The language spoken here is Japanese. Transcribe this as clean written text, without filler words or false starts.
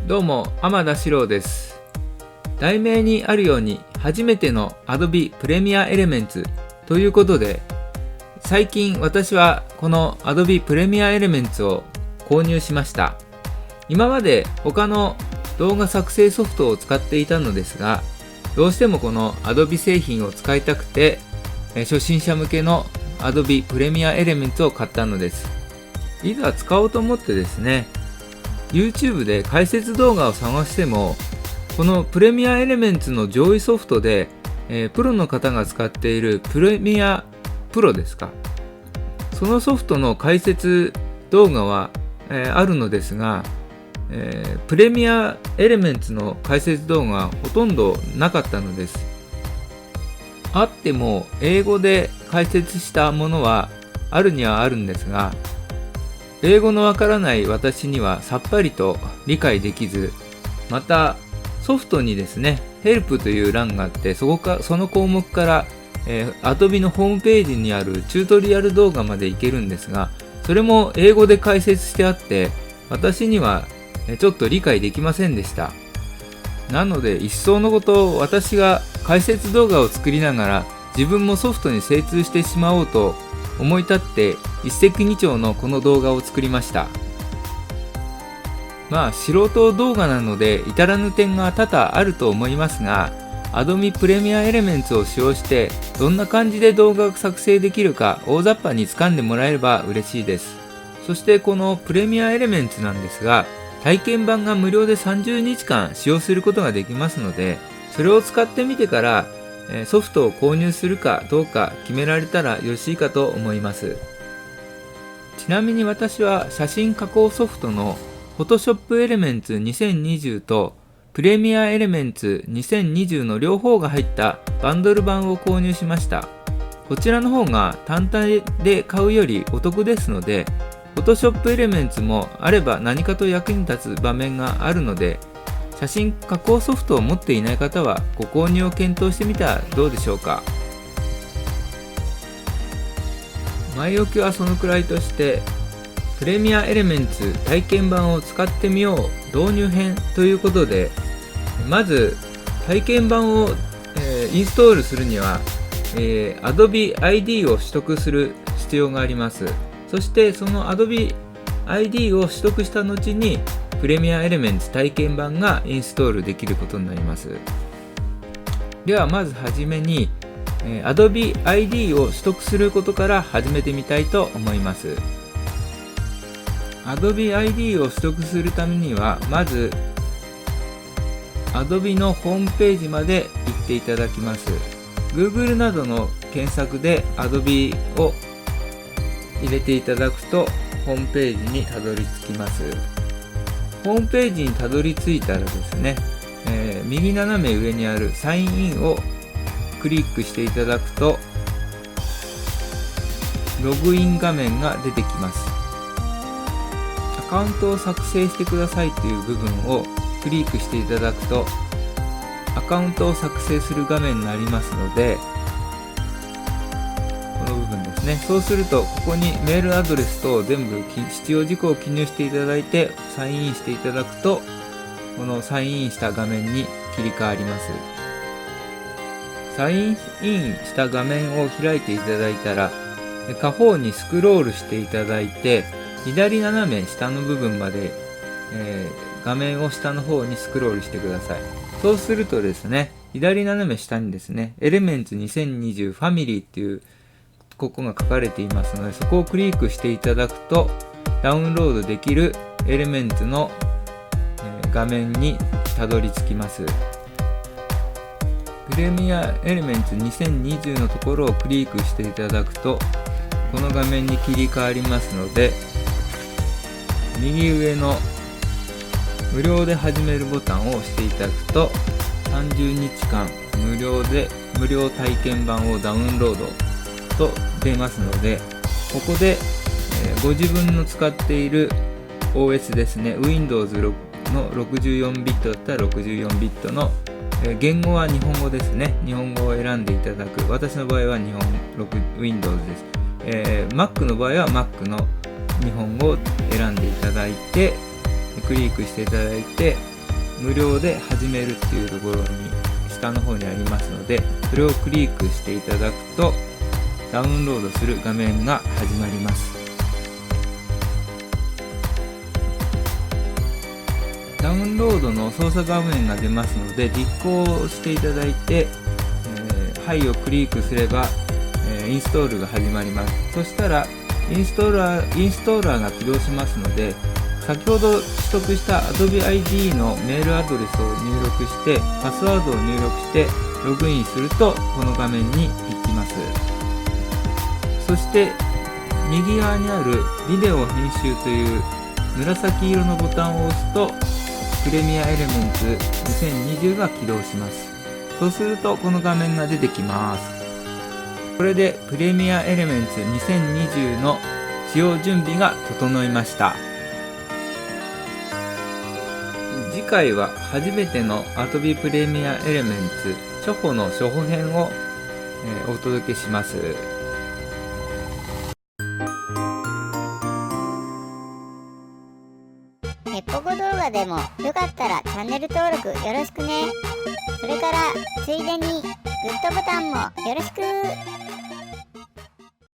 どうも、天田四郎です。題名にあるように初めての Adobe Premiere Elements ということで、最近私はこの Adobe Premiere Elements を購入しました。今まで他の動画作成ソフトを使っていたのですが、どうしてもこの Adobe 製品を使いたくて、初心者向けの Adobe Premiere Elements を買ったのです。いざ使おうと思ってですね、YouTube で解説動画を探しても、このプレミアエレメンツの上位ソフトで、プロの方が使っているプレミアプロですか、そのソフトの解説動画は、あるのですが、プレミアエレメンツの解説動画はほとんどなかったのです。あっても英語で解説したものはあるにはあるんですが、英語のわからない私にはさっぱりと理解できず、またソフトにですね、ヘルプという欄があって、その項目から、Adobe のホームページにあるチュートリアル動画までいけるんですが、それも英語で解説してあって、私にはちょっと理解できませんでした。なので、いっそのこと私が解説動画を作りながら自分もソフトに精通してしまおうと思い立って、一石二鳥のこの動画を作りました。素人動画なので至らぬ点が多々あると思いますが、Adobe Premiere Elements を使用してどんな感じで動画が作成できるか大雑把に掴んでもらえれば嬉しいです。そしてこの Premiere Elements なんですが、体験版が無料で30日間使用することができますので、それを使ってみてからソフトを購入するかどうか決められたらよろしいかと思います。ちなみに私は写真加工ソフトの Photoshop Elements 2020と Premiere Elements 2020の両方が入ったバンドル版を購入しました。こちらの方が単体で買うよりお得ですので、Photoshop Elements もあれば何かと役に立つ場面があるので、写真加工ソフトを持っていない方はご購入を検討してみたらどうでしょうか。前置きはそのくらいとして、プレミアエレメンツ体験版を使ってみよう導入編ということで、まず体験版を、インストールするには、Adobe ID を取得する必要があります。そしてその Adobe ID を取得した後にプレミアエレメンツ体験版がインストールできることになります。ではまずはじめに、Adobe ID を取得することから始めてみたいと思います。Adobe ID を取得するためには、まず Adobe のホームページまで行っていただきます。Google などの検索で Adobe を入れていただくとホームページにたどり着きます。ホームページにたどり着いたらですね、右斜め上にあるサインインをクリックしていただくとログイン画面が出てきます。アカウントを作成してくださいという部分をクリックしていただくとアカウントを作成する画面になりますので、この部分ですね。そうするとここにメールアドレスと全部必要事項を記入していただいてサインインしていただくと、このサインインした画面に切り替わります。サインインした画面を開いていただいたら、下方にスクロールしていただいて、左斜め下の部分まで、画面を下の方にスクロールしてください。そうするとですね、左斜め下にですね、Elements 2020 Family っていうここが書かれていますので、そこをクリックしていただくとダウンロードできる Elements の、画面にたどり着きます。プレミアエレメンツ2020のところをクリックしていただくとこの画面に切り替わりますので、右上の無料で始めるボタンを押していただくと30日間無料体験版をダウンロードと出ますので、ここで、ご自分の使っている OS ですね、 Windows の64ビットだったら64ビットの言語は日本語ですね。日本語を選んでいただく。私の場合はWindows です。Mac の場合は Mac の日本語を選んでいただいてクリックしていただいて無料で始めるっていうところに下の方にありますので、それをクリックしていただくとダウンロードする画面が始まります。ダウンロードの操作画面が出ますので実行していただいて、はいをクリックすれば、インストールが始まります。そしたらインストーラーが起動しますので、先ほど取得した Adobe ID のメールアドレスを入力してパスワードを入力してログインするとこの画面に行きます。そして右側にあるビデオ編集という紫色のボタンを押すとプレミアエレメンツ2020が起動します。そうするとこの画面が出てきます。これでプレミアエレメンツ2020の使用準備が整いました。次回は初めての Adobe プレミアエレメンツ初歩の初歩編を、お届けします。ヘッポコ動画でもよかったらチャンネル登録よろしくね。それからついでにグッドボタンもよろしく。